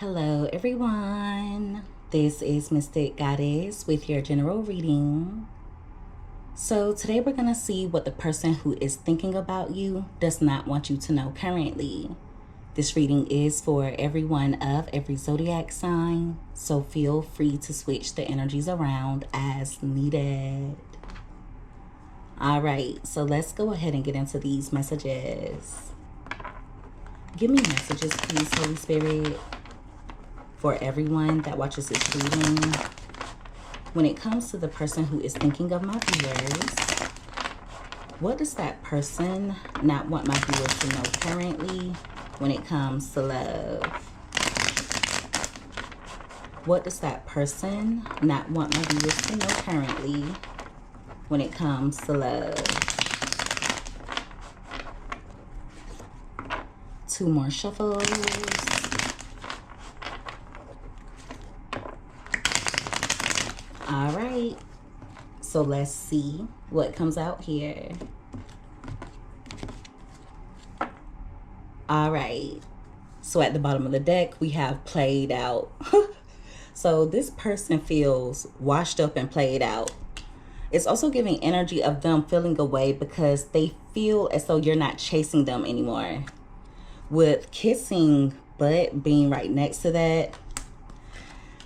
Hello everyone, this is Mystic Goddess with your general reading. So today we're going to see what the person who is thinking about you does not want you to know currently. This reading is for everyone of every zodiac sign, so feel free to switch the energies around as needed. Alright, so let's go ahead and get into these messages. Give me messages, please, Holy Spirit, for everyone that watches this reading. When it comes to the person who is thinking of my viewers, what does that person not want my viewers to know currently when it comes to love? What does that person not want my viewers to know currently when it comes to love? Two more shuffles. All right, so let's see what comes out here. All right, so at the bottom of the deck, we have played out. So this person feels washed up and played out. It's also giving energy of them feeling away because they feel as though you're not chasing them anymore. With kissing butt being right next to that,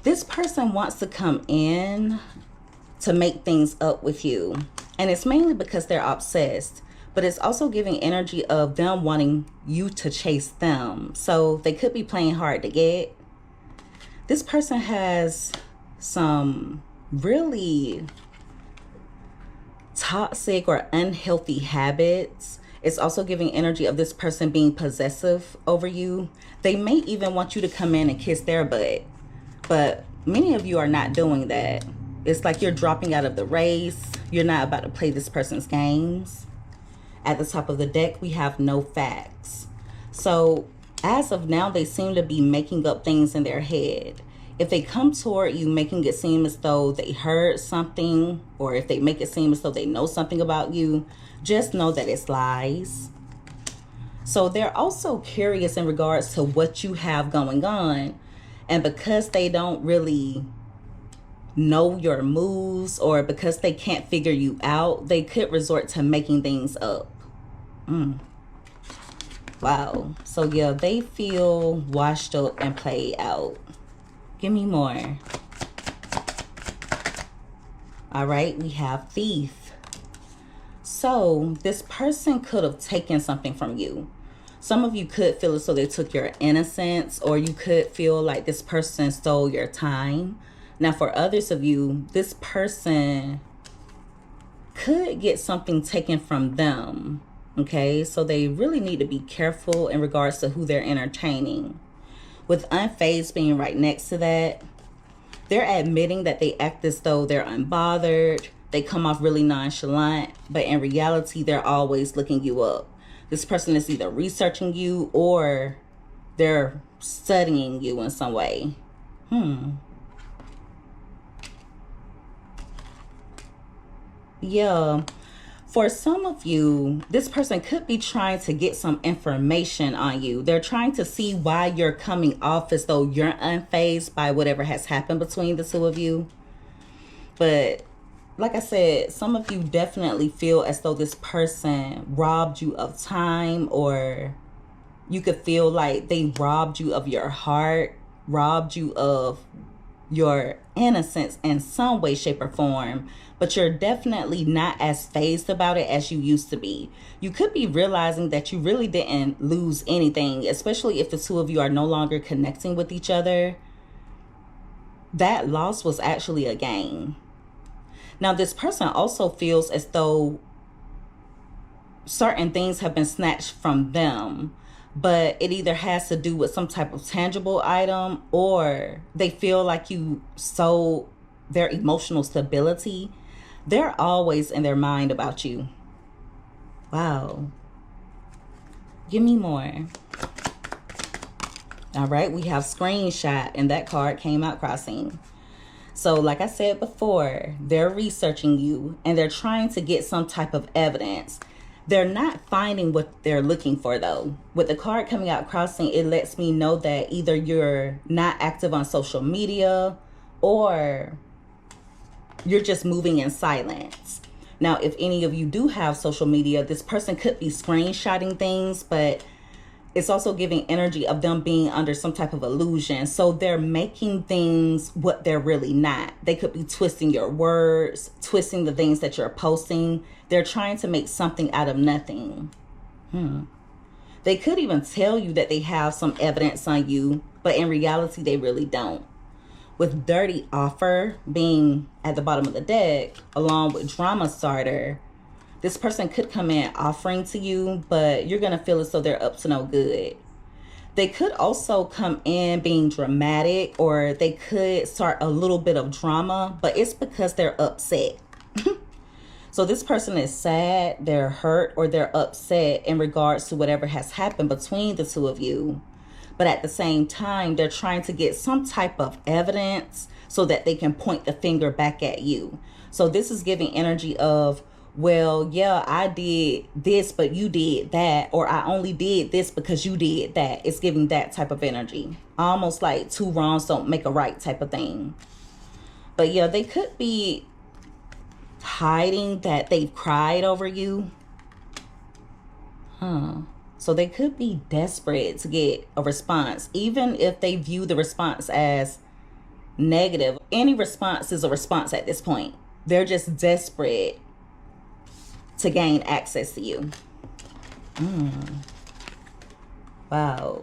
this person wants to come in to make things up with you. And it's mainly because they're obsessed. But it's also giving energy of them wanting you to chase them. So they could be playing hard to get. This person has some really toxic or unhealthy habits. It's also giving energy of this person being possessive over you. They may even want you to come in and kiss their butt. But many of you are not doing that. It's like you're dropping out of the race. You're not about to play this person's games. At the top of the deck, we have no facts. So as of now, they seem to be making up things in their head. If they come toward you making it seem as though they heard something, or if they make it seem as though they know something about you, just know that it's lies. So they're also curious in regards to what you have going on. And because they don't really know your moves, or because they can't figure you out, they could resort to making things up. Wow. So yeah, they feel washed up and played out. Give me more. All right, we have thief. So this person could have taken something from you. Some of you could feel as though they took your innocence, or you could feel like this person stole your time. Now, for others of you, this person could get something taken from them. Okay, so they really need to be careful in regards to who they're entertaining. With Unfazed being right next to that, they're admitting that they act as though they're unbothered. They come off really nonchalant, but in reality, they're always looking you up. This person is either researching you or they're studying you in some way. Yeah. For some of you, this person could be trying to get some information on you. They're trying to see why you're coming off as though you're unfazed by whatever has happened between the two of you. But like I said, some of you definitely feel as though this person robbed you of time, or you could feel like they robbed you of your heart, robbed you of your innocence in some way, shape, or form. But you're definitely not as fazed about it as you used to be. You could be realizing that you really didn't lose anything, especially if the two of you are no longer connecting with each other. That loss was actually a gain. Now, this person also feels as though certain things have been snatched from them, but it either has to do with some type of tangible item, or they feel like you sold their emotional stability. They're always in their mind about you. Wow. Give me more. All right, we have screenshot, and that card came out crossing. So like I said before, they're researching you and they're trying to get some type of evidence. They're not finding what they're looking for, though. With the card coming out crossing, it lets me know that either you're not active on social media or you're just moving in silence. Now, if any of you do have social media, this person could be screenshotting things, but it's also giving energy of them being under some type of illusion. So they're making things what they're really not. They could be twisting your words, twisting the things that you're posting. They're trying to make something out of nothing. They could even tell you that they have some evidence on you, but in reality, they really don't. With dirty offer being at the bottom of the deck, along with drama starter, this person could come in offering to you, but you're going to feel as though they're up to no good. They could also come in being dramatic, or they could start a little bit of drama, but it's because they're upset. So this person is sad, they're hurt, or they're upset in regards to whatever has happened between the two of you. But at the same time, they're trying to get some type of evidence so that they can point the finger back at you. So this is giving energy of, well, yeah, I did this, but you did that. Or I only did this because you did that. It's giving that type of energy. Almost like two wrongs don't make a right type of thing. But yeah, they could be hiding that they've cried over you. So they could be desperate to get a response, even if they view the response as negative. Any response is a response at this point. They're just desperate to gain access to you. Wow.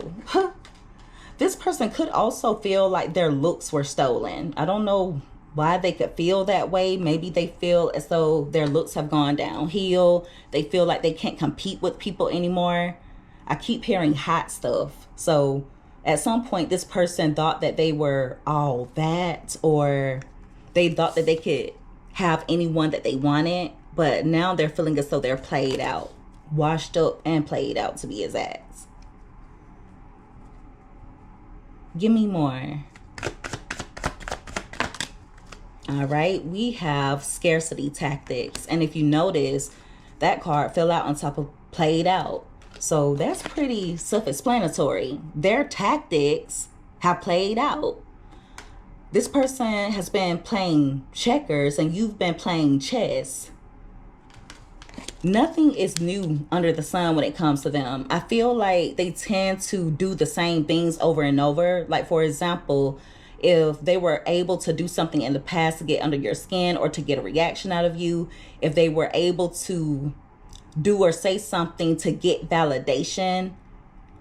This person could also feel like their looks were stolen. I don't know why they could feel that way. Maybe they feel as though their looks have gone downhill. They feel like they can't compete with people anymore. I keep hearing hot stuff. So at some point, this person thought that they were all that, or they thought that they could have anyone that they wanted. But now they're feeling as though they're played out, washed up and played out, to be exact. Give me more. All right, we have scarcity tactics. And if you notice, that card fell out on top of played out. So that's pretty self-explanatory. Their tactics have played out. This person has been playing checkers and you've been playing chess. Nothing is new under the sun when it comes to them. I feel like they tend to do the same things over and over. Like, for example, if they were able to do something in the past to get under your skin or to get a reaction out of you, if they were able to do or say something to get validation,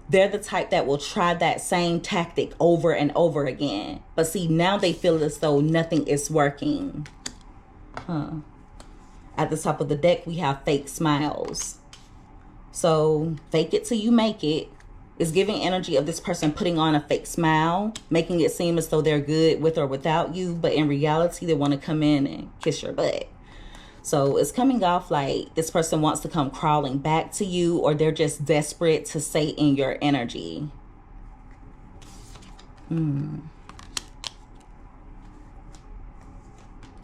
they're the type that will try that same tactic over and over again. But see, now they feel as though nothing is working. At the top of the deck, we have fake smiles. So fake it till you make it. It's giving energy of this person putting on a fake smile, making it seem as though they're good with or without you. But in reality, they want to come in and kiss your butt. So it's coming off like this person wants to come crawling back to you, or they're just desperate to stay in your energy.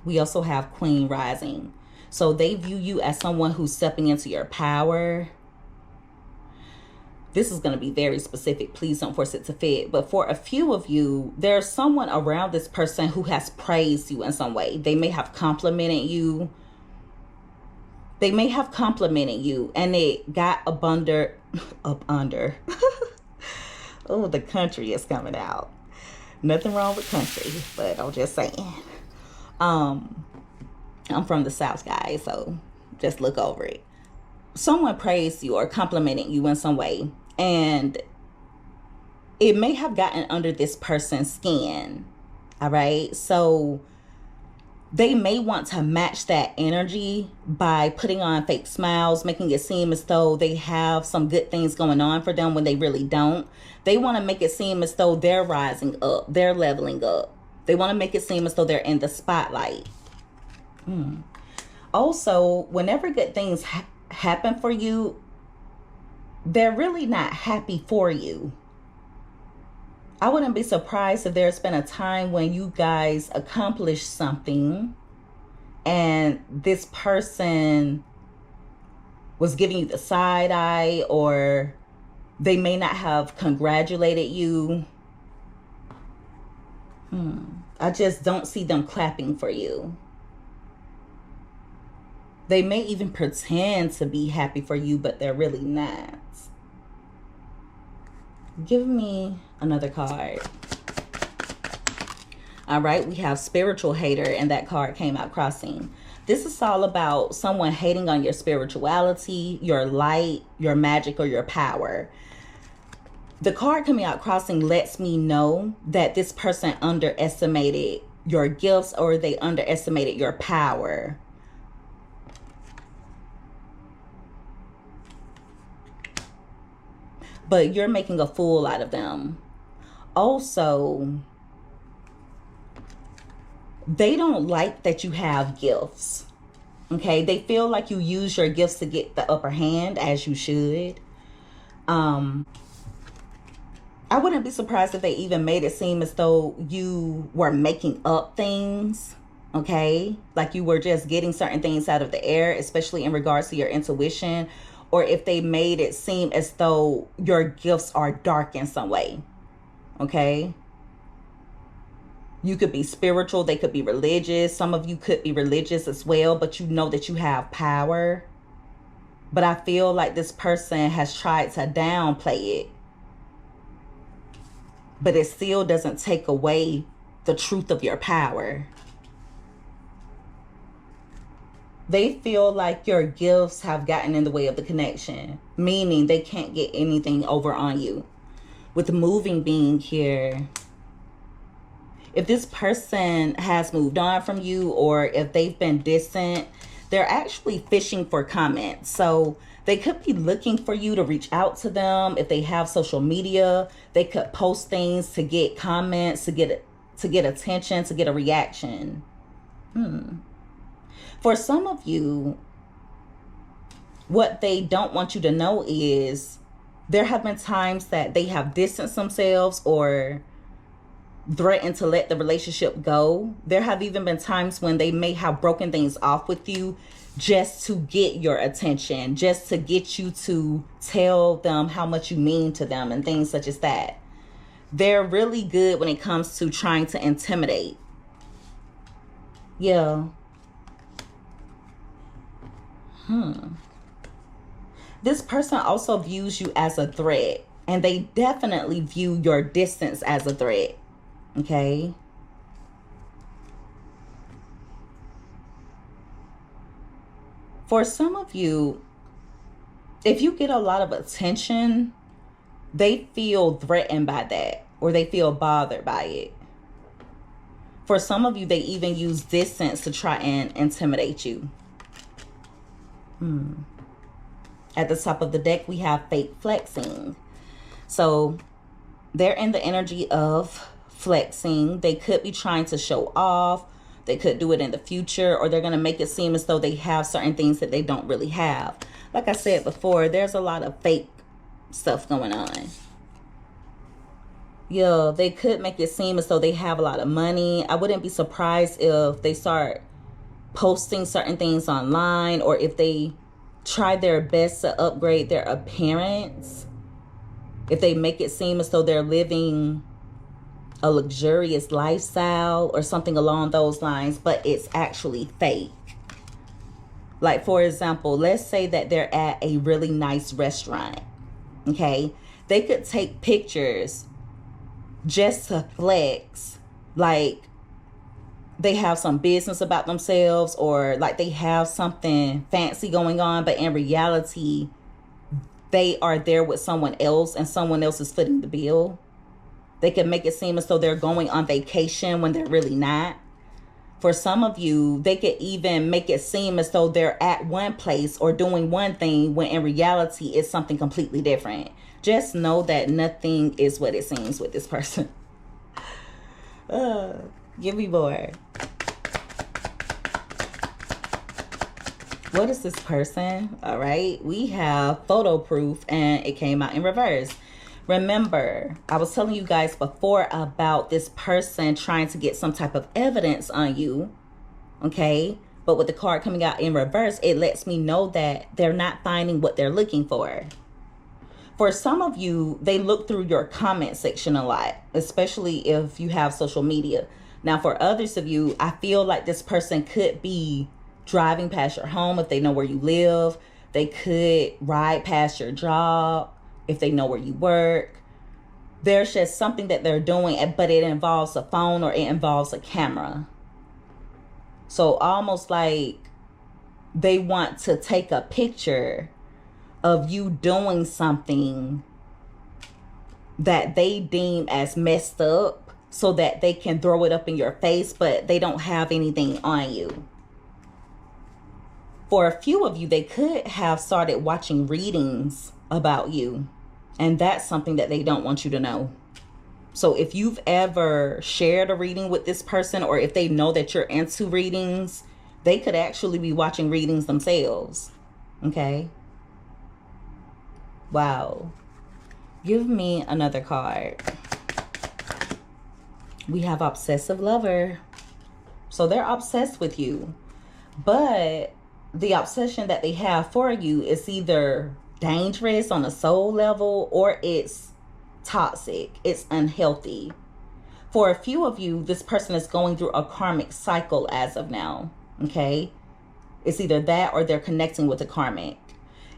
We also have Queen Rising. So they view you as someone who's stepping into your power. This is going to be very specific. Please don't force it to fit. But for a few of you, there's someone around this person who has praised you in some way. They may have complimented you. They may have complimented you and it got up under. Oh, the country is coming out. Nothing wrong with country, but I'm just saying. I'm from the South, guys, so just look over it. Someone praised you or complimented you in some way, and it may have gotten under this person's skin. All right, so they may want to match that energy by putting on fake smiles, making it seem as though they have some good things going on for them when they really don't. They want to make it seem as though they're rising up, they're leveling up. They want to make it seem as though they're in the spotlight. Also, whenever good things happen for you, they're really not happy for you. I wouldn't be surprised if there's been a time when you guys accomplished something and this person was giving you the side eye, or they may not have congratulated you. I just don't see them clapping for you. They may even pretend to be happy for you, but they're really not. Give me another card. All right, we have spiritual hater, and that card came out crossing. This is all about someone hating on your spirituality, your light, your magic, or your power. The card coming out crossing lets me know that this person underestimated your gifts, or they underestimated your power. But you're making a fool out of them. Also, they don't like that you have gifts. Okay, they feel like you use your gifts to get the upper hand, as you should. I wouldn't be surprised if they even made it seem as though you were making up things. Okay, like you were just getting certain things out of the air, especially in regards to your intuition, or if they made it seem as though your gifts are dark in some way. Okay, you could be spiritual, they could be religious. Some of you could be religious as well, but you know that you have power. But I feel like this person has tried to downplay it, but it still doesn't take away the truth of your power. They feel like your gifts have gotten in the way of the connection, meaning they can't get anything over on you. With the moving being here, if this person has moved on from you, or if they've been distant, they're actually fishing for comments. So they could be looking for you to reach out to them. If they have social media, they could post things to get comments, to get attention, to get a reaction. For some of you, what they don't want you to know is there have been times that they have distanced themselves or threatened to let the relationship go. There have even been times when they may have broken things off with you just to get your attention, just to get you to tell them how much you mean to them and things such as that. They're really good when it comes to trying to intimidate. Yeah. This person also views you as a threat, and they definitely view your distance as a threat. Okay. For some of you, if you get a lot of attention, they feel threatened by that, or they feel bothered by it. For some of you, they even use distance to try and intimidate you. At the top of the deck, we have fake flexing. So they're in the energy of flexing. They could be trying to show off. They could do it in the future, or they're going to make it seem as though they have certain things that they don't really have. Like I said before, there's a lot of fake stuff going on. Yeah, they could make it seem as though they have a lot of money. I wouldn't be surprised if they start posting certain things online, or if they try their best to upgrade their appearance. If they make it seem as though they're living a luxurious lifestyle or something along those lines, but it's actually fake. Like, for example, let's say that they're at a really nice restaurant. Okay, they could take pictures just to flex, like they have some business about themselves, or like they have something fancy going on, but in reality, they are there with someone else and someone else is footing the bill. They can make it seem as though they're going on vacation when they're really not. For some of you, they could even make it seem as though they're at one place or doing one thing when in reality it's something completely different. Just know that nothing is what it seems with this person. Give me more. What is this person? All right, we have photo proof, and it came out in reverse. Remember, I was telling you guys before about this person trying to get some type of evidence on you. Okay, But with the card coming out in reverse, it lets me know that they're not finding what they're looking for. For some of you, they look through your comment section a lot, especially if you have social media. Now, for others of you, I feel like this person could be driving past your home if they know where you live. They could ride past your job if they know where you work. There's just something that they're doing, but it involves a phone or it involves a camera. So almost like they want to take a picture of you doing something that they deem as messed up so that they can throw it up in your face, but they don't have anything on you. For a few of you, they could have started watching readings about you, and that's something that they don't want you to know. So if you've ever shared a reading with this person, or if they know that you're into readings, they could actually be watching readings themselves. Okay. Wow. Give me another card. We have obsessive lover. So they're obsessed with you, but the obsession that they have for you is either dangerous on a soul level, or it's toxic, it's unhealthy. For a few of you, this person is going through a karmic cycle as of now. Okay, it's either that or they're connecting with a karmic.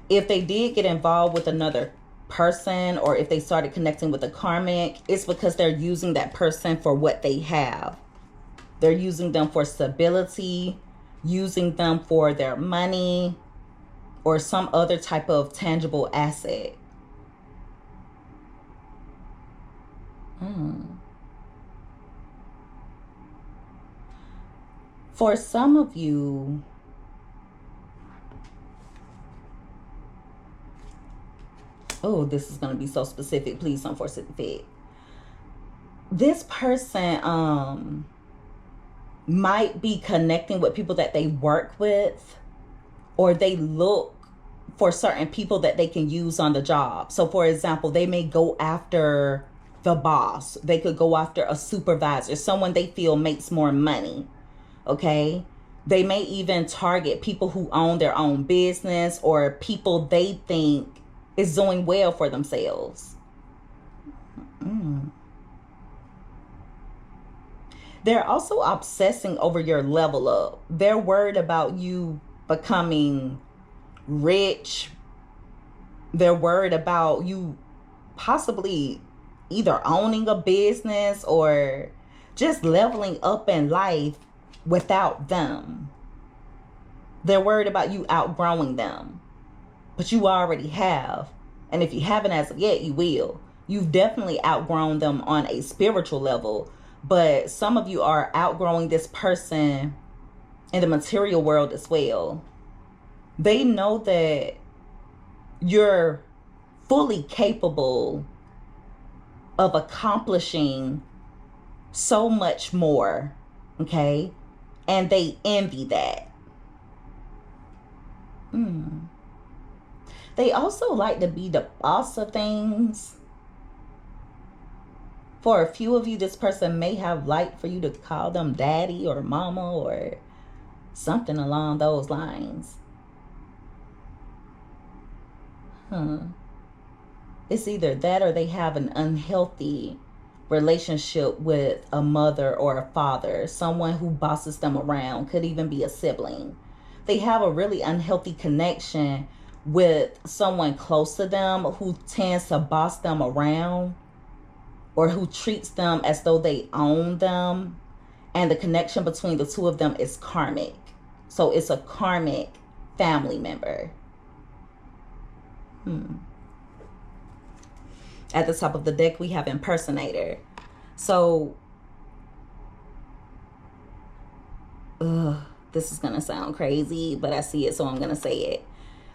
If they did get involved with another person, or if they started connecting with a karmic, it's because they're using that person for what they have. They're using them for stability, using them for their money, or some other type of tangible asset. For some of you, oh, this is going to be so specific. Please don't force it to fit. This person might be connecting with people that they work with, or they look for certain people that they can use on the job. So for example, they may go after the boss. They could go after a supervisor, someone they feel makes more money. Okay. They may even target people who own their own business, or people they think is doing well for themselves. They're also obsessing over your level up. They're worried about you becoming rich. They're worried about you possibly either owning a business or just leveling up in life without them. They're worried about you outgrowing them, but you already have. And if you haven't as of yet, you will. You've definitely outgrown them on a spiritual level, but some of you are outgrowing this person in the material world as well. They know that you're fully capable of accomplishing so much more, okay? And they envy that. They also like to be the boss of things. For a few of you, this person may have liked for you to call them daddy or mama or something along those lines. It's either that or they have an unhealthy relationship with a mother or a father, someone who bosses them around, could even be a sibling. They have a really unhealthy connection with someone close to them who tends to boss them around, or who treats them as though they own them. And the connection between the two of them is karmic. So it's a karmic family member. At the top of the deck, we have impersonator. So, this is going to sound crazy, but I see it, so I'm going to say it.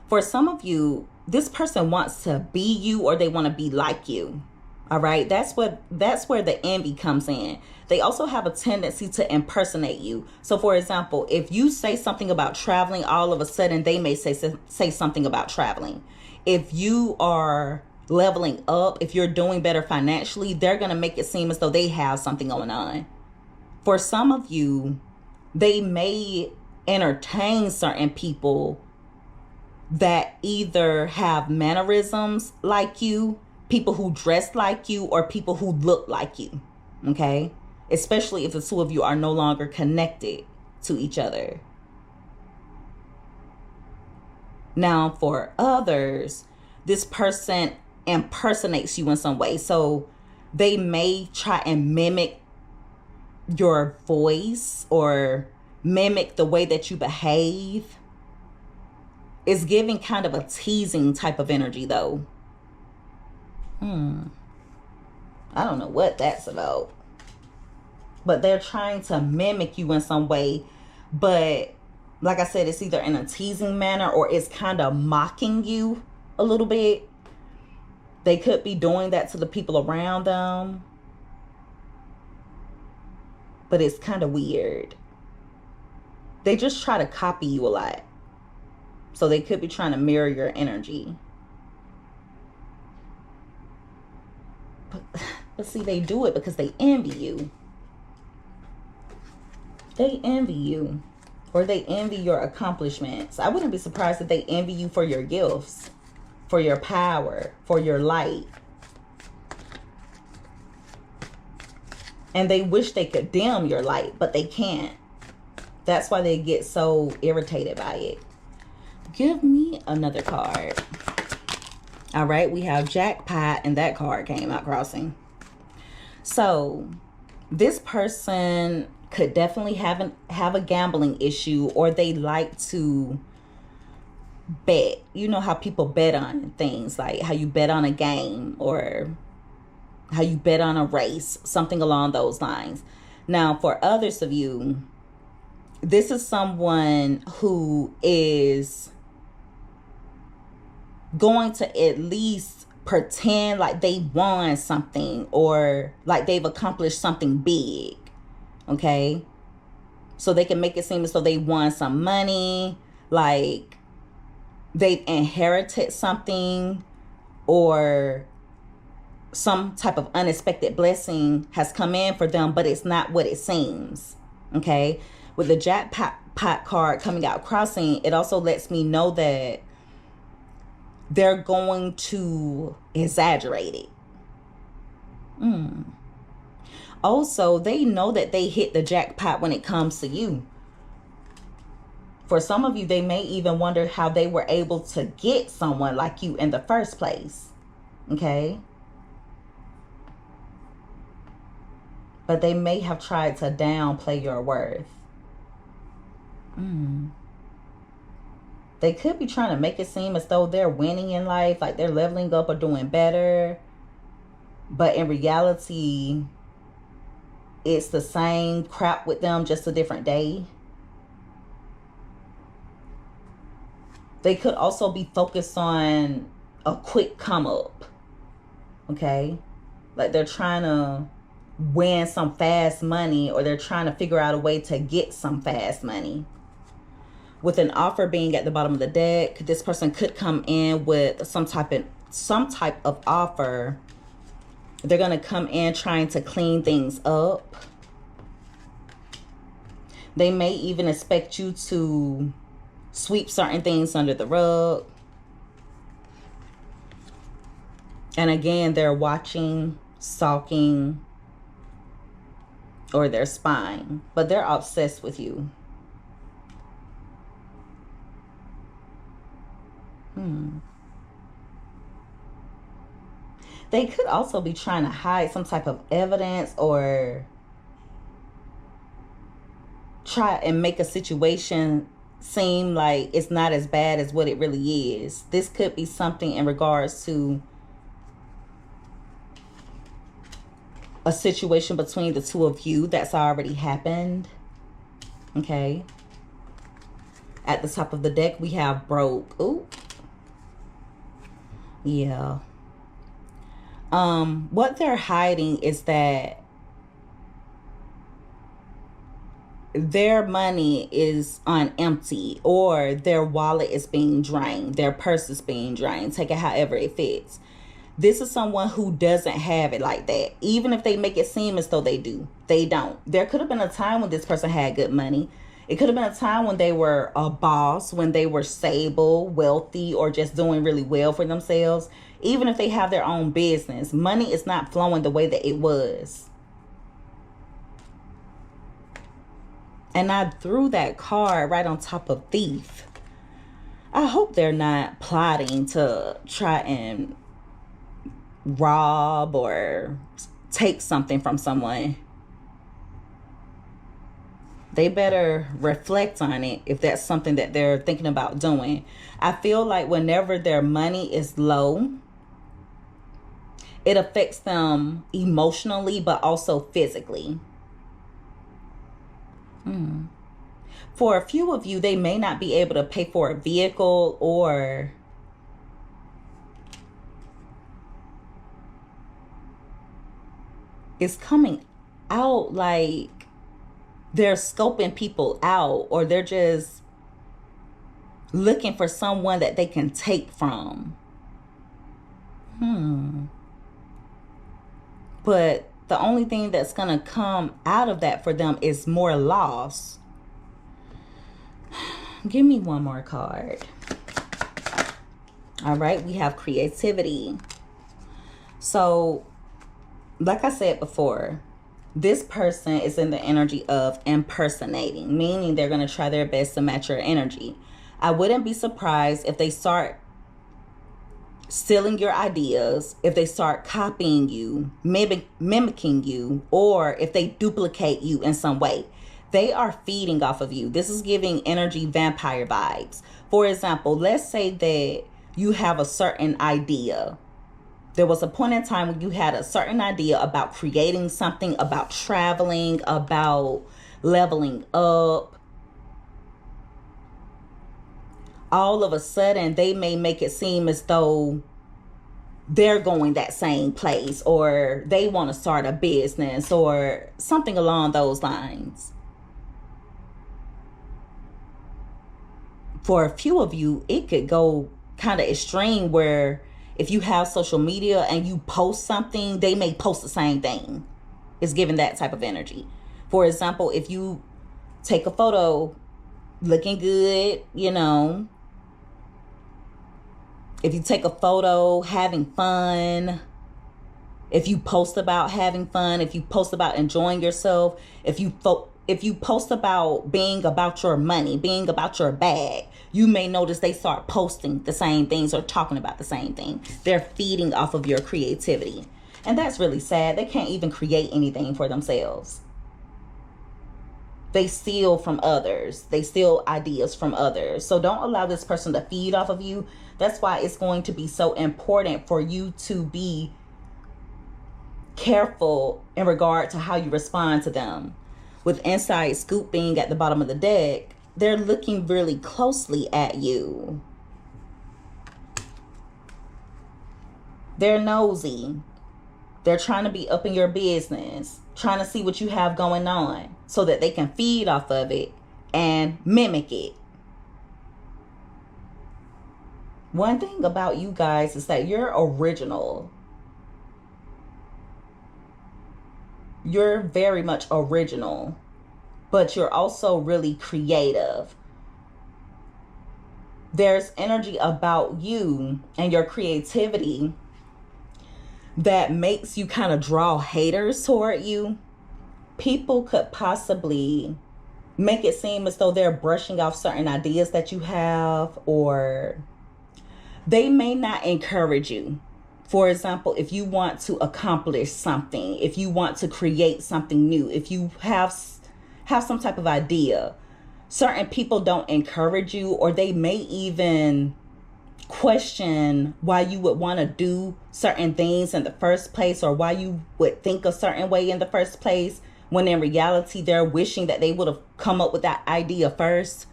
For some of you, this person wants to be you, or they want to be like you. All right, that's where the envy comes in. They also have a tendency to impersonate you. So for example, if you say something about traveling, all of a sudden they may say something about traveling. If you are leveling up, if you're doing better financially, they're going to make it seem as though they have something going on. For some of you, they may entertain certain people that either have mannerisms like you, people who dress like you, or people who look like you. Okay? Especially if the two of you are no longer connected to each other. Now, for others, this person impersonates you in some way. So they may try and mimic your voice or mimic the way that you behave. It's giving kind of a teasing type of energy, though. I don't know what that's about. But they're trying to mimic you in some way. But like I said, it's either in a teasing manner or it's kind of mocking you a little bit. They could be doing that to the people around them. But it's kind of weird. They just try to copy you a lot. So they could be trying to mirror your energy. But see, they do it because they envy you. They envy you. Or they envy your accomplishments. I wouldn't be surprised if they envy you for your gifts, for your power, for your light. And they wish they could dim your light, but they can't. That's why they get so irritated by it. Give me another card. All right, we have jackpot, and that card came out crossing. So this person could definitely have a gambling issue, or they like to bet. You know how people bet on things, like how you bet on a game or how you bet on a race, something along those lines. Now, for others of you, this is someone who is going to at least pretend like they won something or like they've accomplished something big. Okay? So they can make it seem as though they won some money, like they've inherited something, or some type of unexpected blessing has come in for them, but it's not what it seems. Okay? With the jackpot card coming out crossing, it also lets me know that they're going to exaggerate it. Also, they know that they hit the jackpot when it comes to you. For some of you, they may even wonder how they were able to get someone like you in the first place. Okay? But they may have tried to downplay your worth. They could be trying to make it seem as though they're winning in life, like they're leveling up or doing better. But in reality, it's the same crap with them, just a different day. They could also be focused on a quick come up. Okay? Like they're trying to win some fast money, or they're trying to figure out a way to get some fast money. With an offer being at the bottom of the deck, this person could come in with some type of offer. They're going to come in trying to clean things up. They may even expect you to sweep certain things under the rug. And again, they're watching, stalking, or they're spying, but they're obsessed with you. They could also be trying to hide some type of evidence, or try and make a situation seem like it's not as bad as what it really is. This could be something in regards to a situation between the two of you that's already happened. Okay. At the top of the deck, we have broke. Ooh. Yeah. What they're hiding is that their money is on empty, or their wallet is being drained, their purse is being drained. Take it however it fits. This is someone who doesn't have it like that. Even if they make it seem as though they do, they don't. There could have been a time when this person had good money. It could have been a time when they were a boss, when they were stable, wealthy, or just doing really well for themselves. Even if they have their own business, money is not flowing the way that it was. And I threw that card right on top of thief. I hope they're not plotting to try and rob or take something from someone. They better reflect on it if that's something that they're thinking about doing. I feel like whenever their money is low, it affects them emotionally, but also physically. For a few of you, they may not be able to pay for a vehicle, or it's coming out like they're scoping people out, or they're just looking for someone that they can take from. But the only thing that's going to come out of that for them is more loss. Give me one more card. All right, we have creativity. So, like I said before, this person is in the energy of impersonating, meaning they're going to try their best to match your energy. I wouldn't be surprised if they start stealing your ideas, if they start copying you, mimicking you, or if they duplicate you in some way. They are feeding off of you. This is giving energy vampire vibes. For example, let's say that you have a certain idea. There was a point in time when you had a certain idea about creating something, about traveling, about leveling up. All of a sudden, they may make it seem as though they're going that same place, or they want to start a business or something along those lines. For a few of you, it could go kind of extreme where if you have social media and you post something, they may post the same thing. It's giving that type of energy. For example, if you take a photo looking good, if you take a photo having fun, if you post about having fun, if you post about enjoying yourself, if you post about being about your money, being about your bag, you may notice they start posting the same things or talking about the same thing. They're feeding off of your creativity. And that's really sad. They can't even create anything for themselves. They steal from others. They steal ideas from others. So don't allow this person to feed off of you. That's why it's going to be so important for you to be careful in regard to how you respond to them. With Inside Scoop being at the bottom of the deck, they're looking really closely at you. They're nosy. They're trying to be up in your business, trying to see what you have going on so that they can feed off of it and mimic it. One thing about you guys is that you're original. You're very much original, but you're also really creative. There's energy about you and your creativity that makes you kind of draw haters toward you. People could possibly make it seem as though they're brushing off certain ideas that you have, or they may not encourage you. For example, if you want to accomplish something, if you want to create something new, if you have some type of idea, certain people don't encourage you, or they may even question why you would want to do certain things in the first place, or why you would think a certain way in the first place, when in reality they're wishing that they would have come up with that idea first.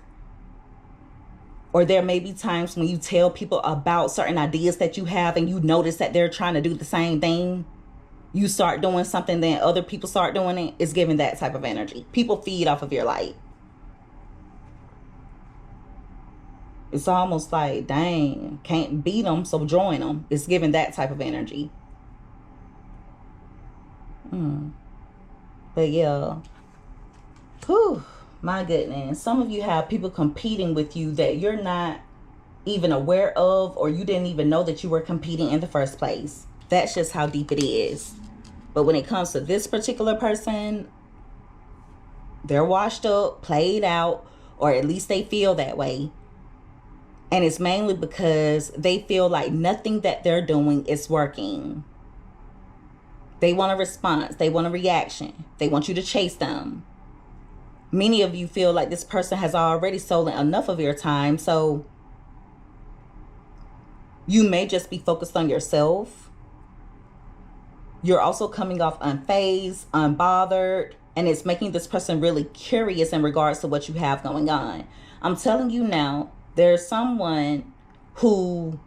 Or there may be times when you tell people about certain ideas that you have and you notice that they're trying to do the same thing. You start doing something, then other people start doing it. It's giving that type of energy. People feed off of your light. It's almost like, dang, can't beat them, so join them. It's giving that type of energy. But yeah. Whew. My goodness. Some of you have people competing with you that you're not even aware of, or you didn't even know that you were competing in the first place. That's just how deep it is. But when it comes to this particular person, they're washed up, played out, or at least they feel that way. And it's mainly because they feel like nothing that they're doing is working. They want a response. They want a reaction. They want you to chase them. Many of you feel like this person has already stolen enough of your time. So you may just be focused on yourself. You're also coming off unfazed, unbothered. And it's making this person really curious in regards to what you have going on. I'm telling you now, there's someone who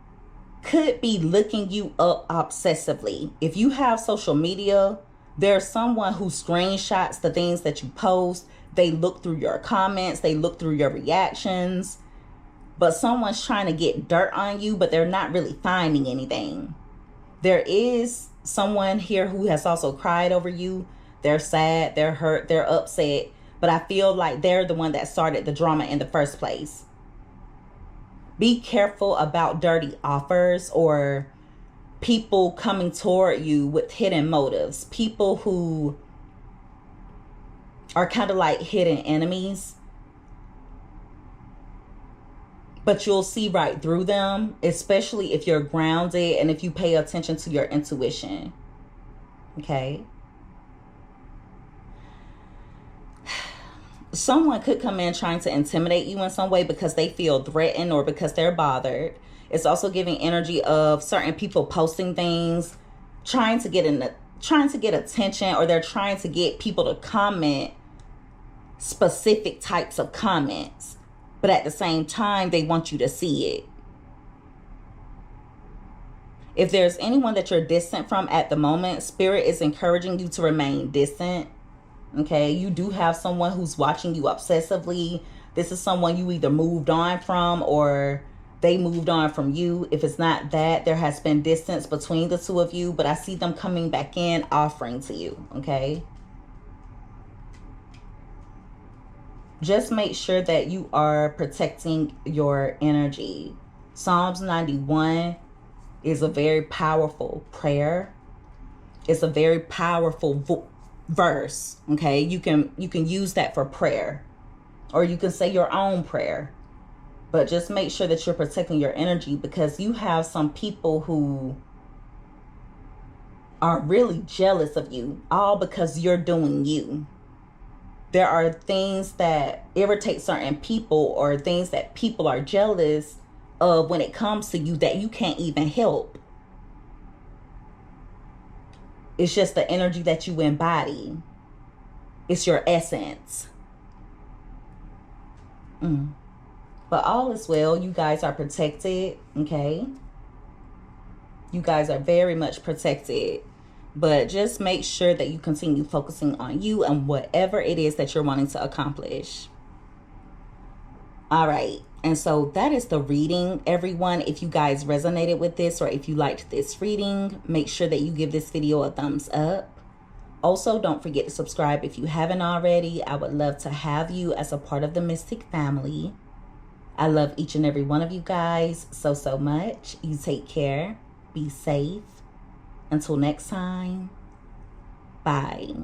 could be looking you up obsessively. If you have social media, there's someone who screenshots the things that you post. They look through your comments. They look through your reactions. But someone's trying to get dirt on you, but they're not really finding anything. There is someone here who has also cried over you. They're sad, they're hurt, they're upset. But I feel like they're the one that started the drama in the first place. Be careful about dirty offers or people coming toward you with hidden motives. People who are kind of like hidden enemies. But you'll see right through them, especially if you're grounded and if you pay attention to your intuition. Okay? Someone could come in trying to intimidate you in some way because they feel threatened or because they're bothered. It's also giving energy of certain people posting things, trying to get attention, or they're trying to get people to comment specific types of comments. But at the same time, they want you to see it. If there's anyone that you're distant from at the moment, Spirit is encouraging you to remain distant. Okay, you do have someone who's watching you obsessively. This is someone you either moved on from or they moved on from you. If it's not that, there has been distance between the two of you, but I see them coming back in, offering to you. Okay. Just make sure that you are protecting your energy. Psalms 91 is a very powerful prayer. It's a very powerful verse. Okay, you can use that for prayer, or you can say your own prayer. But just make sure that you're protecting your energy, because you have some people who are really jealous of you, all because you're doing you. There are things that irritate certain people, or things that people are jealous of when it comes to you that you can't even help. It's just the energy that you embody. It's your essence. But all is well. You guys are protected, okay? You guys are very much protected. But just make sure that you continue focusing on you and whatever it is that you're wanting to accomplish. All right. And so that is the reading, everyone. If you guys resonated with this, or if you liked this reading, make sure that you give this video a thumbs up. Also, don't forget to subscribe if you haven't already. I would love to have you as a part of the Mystic family. I love each and every one of you guys so much. You take care. Be safe. Until next time, bye.